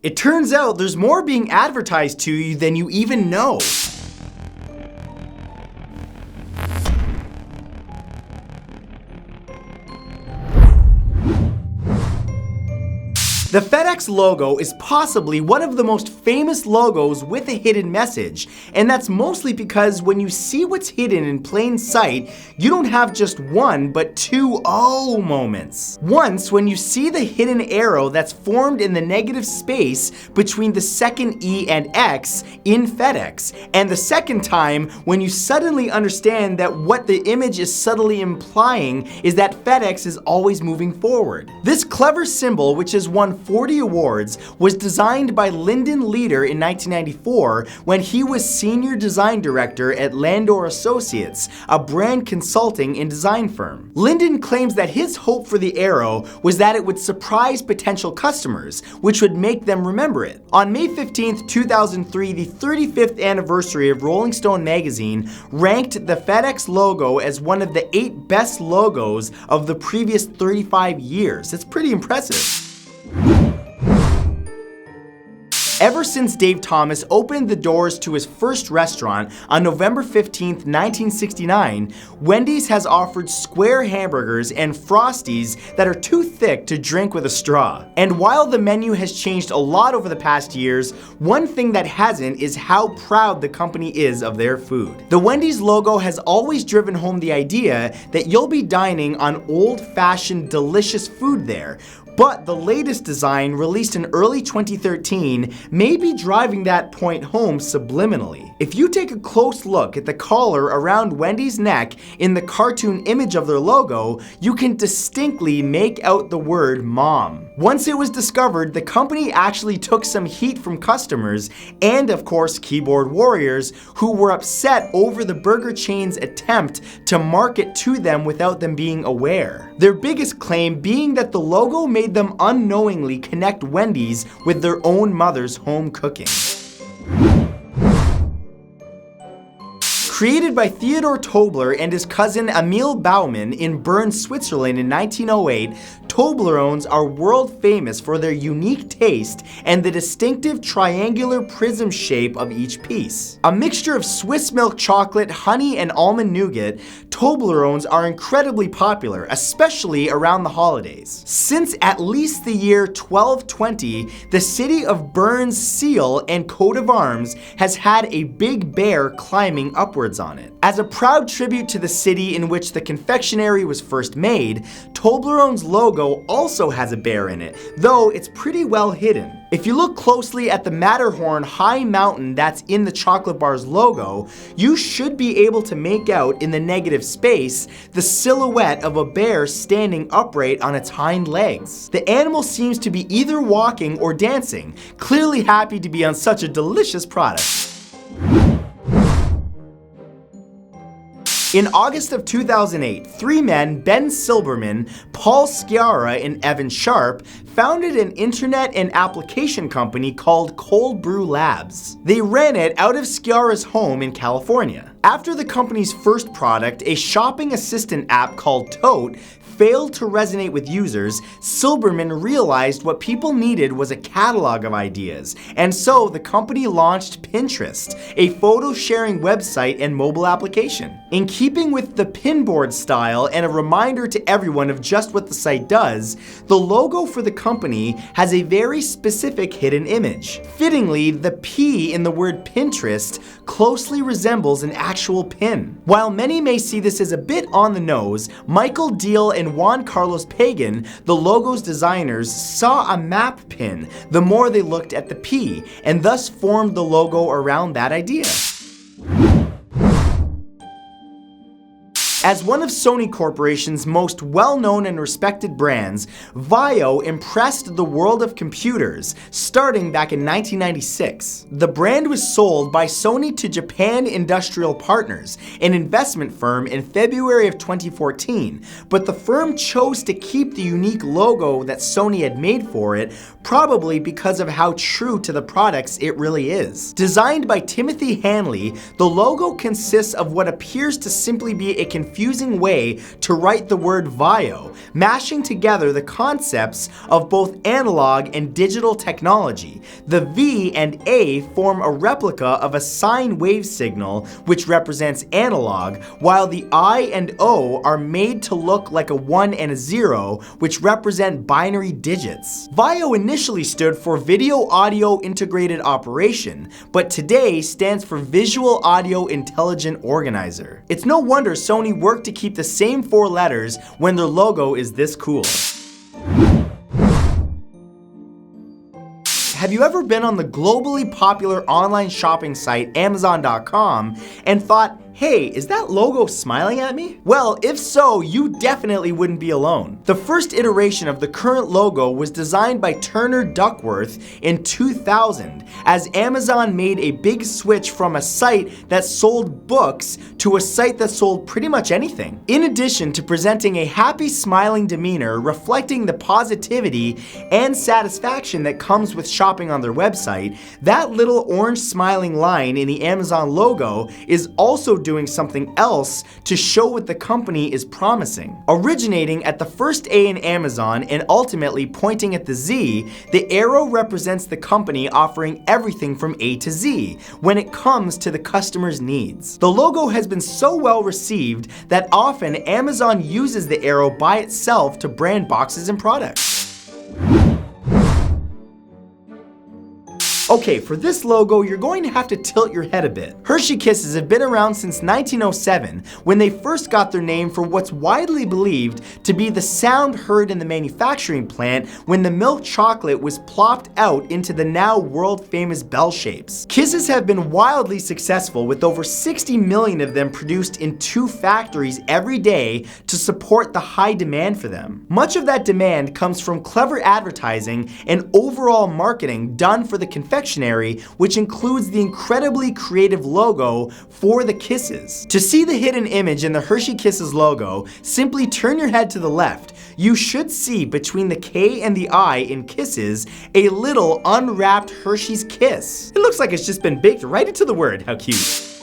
It turns out there's more being advertised to you than you even know. The FedEx logo is possibly one of the most famous logos with a hidden message, and that's mostly because when you see what's hidden in plain sight, you don't have just one, but two oh moments. Once, when you see the hidden arrow that's formed in the negative space between the second E and X in FedEx, and the second time when you suddenly understand that what the image is subtly implying is that FedEx is always moving forward. This clever symbol, which has won 40 awards, was designed by Lyndon Leader in 1994 when he was senior design director at Landor Associates, a brand consulting and design firm. Lyndon claims that his hope for the arrow was that it would surprise potential customers, which would make them remember it. On May 15, 2003, the 35th anniversary of Rolling Stone magazine ranked the FedEx logo as one of the 8 best logos of the previous 35 years. It's pretty impressive. Ever since Dave Thomas opened the doors to his first restaurant on November 15, 1969, Wendy's has offered square hamburgers and Frosties that are too thick to drink with a straw. And while the menu has changed a lot over the past years, one thing that hasn't is how proud the company is of their food. The Wendy's logo has always driven home the idea that you'll be dining on old-fashioned, delicious food there. But the latest design, released in early 2013, may be driving that point home subliminally. If you take a close look at the collar around Wendy's neck in the cartoon image of their logo, you can distinctly make out the word mom. Once it was discovered, the company actually took some heat from customers and, of course, keyboard warriors who were upset over the burger chain's attempt to market to them without them being aware. Their biggest claim being that the logo made them unknowingly connect Wendy's with their own mother's home cooking. Created by Theodor Tobler and his cousin Emil Baumann in Bern, Switzerland in 1908, Toblerones are world famous for their unique taste and the distinctive triangular prism shape of each piece. A mixture of Swiss milk chocolate, honey, and almond nougat, Toblerones are incredibly popular, especially around the holidays. Since at least the year 1220, the city of Bern's seal and coat of arms has had a big bear climbing upwards on it. As a proud tribute to the city in which the confectionery was first made, Toblerone's logo also has a bear in it, though it's pretty well hidden. If you look closely at the Matterhorn high mountain that's in the chocolate bar's logo, you should be able to make out in the negative space the silhouette of a bear standing upright on its hind legs. The animal seems to be either walking or dancing, clearly happy to be on such a delicious product. In August of 2008, 3 men, Ben Silberman, Paul Sciarra, and Evan Sharp, founded an internet and application company called Cold Brew Labs. They ran it out of Sciarra's home in California. After the company's first product, a shopping assistant app called Tote, failed to resonate with users, Silberman realized what people needed was a catalog of ideas, and so the company launched Pinterest, a photo-sharing website and mobile application. In keeping with the pinboard style and a reminder to everyone of just what the site does, the logo for the company has a very specific hidden image. Fittingly, the P in the word Pinterest closely resembles an actual pin. While many may see this as a bit on the nose, Michael Diehl and Juan Carlos Pagan, the logo's designers, saw a map pin the more they looked at the P, and thus formed the logo around that idea. As one of Sony Corporation's most well-known and respected brands, Vaio impressed the world of computers, starting back in 1996. The brand was sold by Sony to Japan Industrial Partners, an investment firm, in February of 2014, but the firm chose to keep the unique logo that Sony had made for it, probably because of how true to the products it really is. Designed by Timothy Hanley, the logo consists of what appears to simply be a configuration confusing way to write the word Vaio, mashing together the concepts of both analog and digital technology. The V and A form a replica of a sine wave signal, which represents analog, while the I and O are made to look like a 1 and a 0, which represent binary digits. Vaio initially stood for Video Audio Integrated Operation, but today stands for Visual Audio Intelligent Organizer. It's no wonder Sony worked to keep the same 4 letters when their logo is this cool. Have you ever been on the globally popular online shopping site Amazon.com and thought, hey, is that logo smiling at me? Well, if so, you definitely wouldn't be alone. The first iteration of the current logo was designed by Turner Duckworth in 2000, as Amazon made a big switch from a site that sold books to a site that sold pretty much anything. In addition to presenting a happy, smiling demeanor reflecting the positivity and satisfaction that comes with shopping on their website, that little orange smiling line in the Amazon logo is also doing something else to show what the company is promising. Originating at the first A in Amazon and ultimately pointing at the Z, the arrow represents the company offering everything from A to Z when it comes to the customer's needs. The logo has been so well received that often Amazon uses the arrow by itself to brand boxes and products. Okay, for this logo, you're going to have to tilt your head a bit. Hershey Kisses have been around since 1907, when they first got their name for what's widely believed to be the sound heard in the manufacturing plant when the milk chocolate was plopped out into the now world-famous bell shapes. Kisses have been wildly successful, with over 60 million of them produced in 2 factories every day to support the high demand for them. Much of that demand comes from clever advertising and overall marketing done for the confectionery, which includes the incredibly creative logo for the Kisses. To see the hidden image in the Hershey Kisses logo, simply turn your head to the left. You should see between the K and the I in Kisses a little unwrapped Hershey's Kiss. It looks like it's just been baked right into the word. How cute.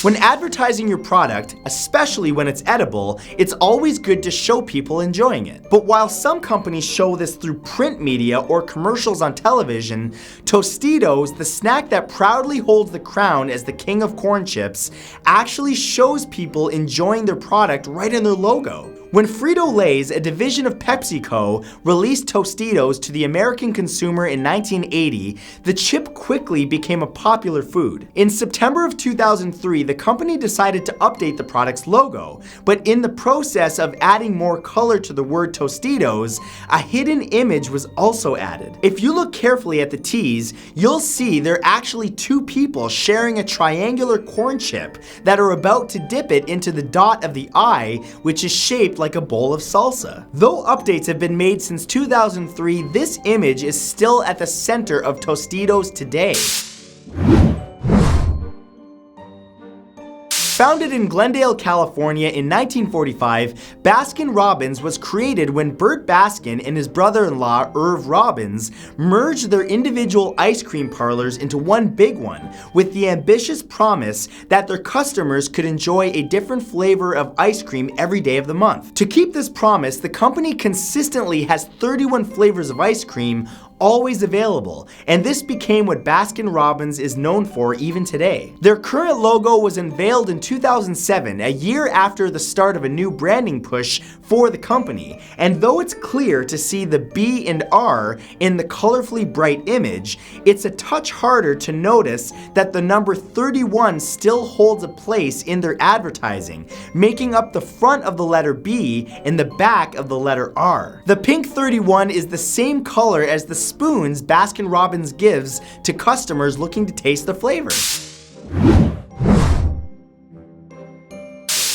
When advertising your product, especially when it's edible, it's always good to show people enjoying it. But while some companies show this through print media or commercials on television, Tostitos, the snack that proudly holds the crown as the king of corn chips, actually shows people enjoying their product right in their logo. When Frito-Lay's, a division of PepsiCo, released Tostitos to the American consumer in 1980, the chip quickly became a popular food. In September of 2003, the company decided to update the product's logo, but in the process of adding more color to the word Tostitos, a hidden image was also added. If you look carefully at the T's, you'll see they're actually 2 people sharing a triangular corn chip that are about to dip it into the dot of the I, which is shaped like a bowl of salsa. Though updates have been made since 2003, this image is still at the center of Tostitos today. Founded in Glendale, California in 1945, Baskin Robbins was created when Bert Baskin and his brother-in-law, Irv Robbins, merged their individual ice cream parlors into one big one, with the ambitious promise that their customers could enjoy a different flavor of ice cream every day of the month. To keep this promise, the company consistently has 31 flavors of ice cream always available, and this became what Baskin Robbins is known for even today. Their current logo was unveiled in 2007, a year after the start of a new branding push for the company, and though it's clear to see the B and R in the colorfully bright image, it's a touch harder to notice that the number 31 still holds a place in their advertising, making up the front of the letter B and the back of the letter R. The pink 31 is the same color as the spoons Baskin Robbins gives to customers looking to taste the flavor.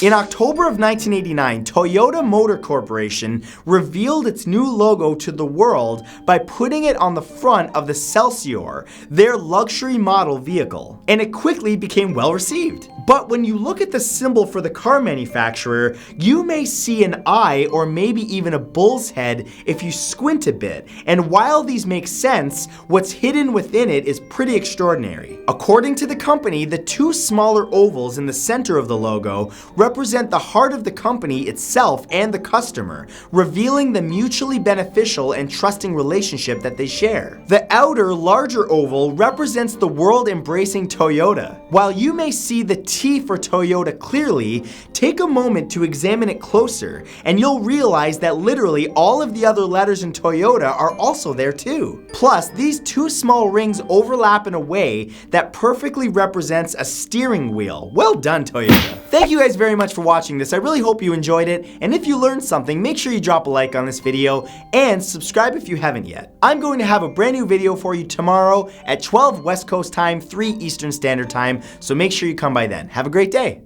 In October of 1989, Toyota Motor Corporation revealed its new logo to the world by putting it on the front of the Celsior, their luxury model vehicle, and it quickly became well received. But when you look at the symbol for the car manufacturer, you may see an eye or maybe even a bull's head if you squint a bit, and while these make sense, what's hidden within it is pretty extraordinary. According to the company, the two smaller ovals in the center of the logo represent the heart of the company itself and the customer, revealing the mutually beneficial and trusting relationship that they share. The outer, larger oval represents the world-embracing Toyota. While you may see the T for Toyota clearly, take a moment to examine it closer, and you'll realize that literally all of the other letters in Toyota are also there too. Plus, these two small rings overlap in a way that perfectly represents a steering wheel. Well done, Toyota. Thank you guys very much for watching this. I really hope you enjoyed it, and if you learned something, make sure you drop a like on this video and subscribe if you haven't yet. I'm going to have a brand new video for you tomorrow at 12 West Coast time, 3 Eastern Standard Time, so make sure you come by then. Have a great day.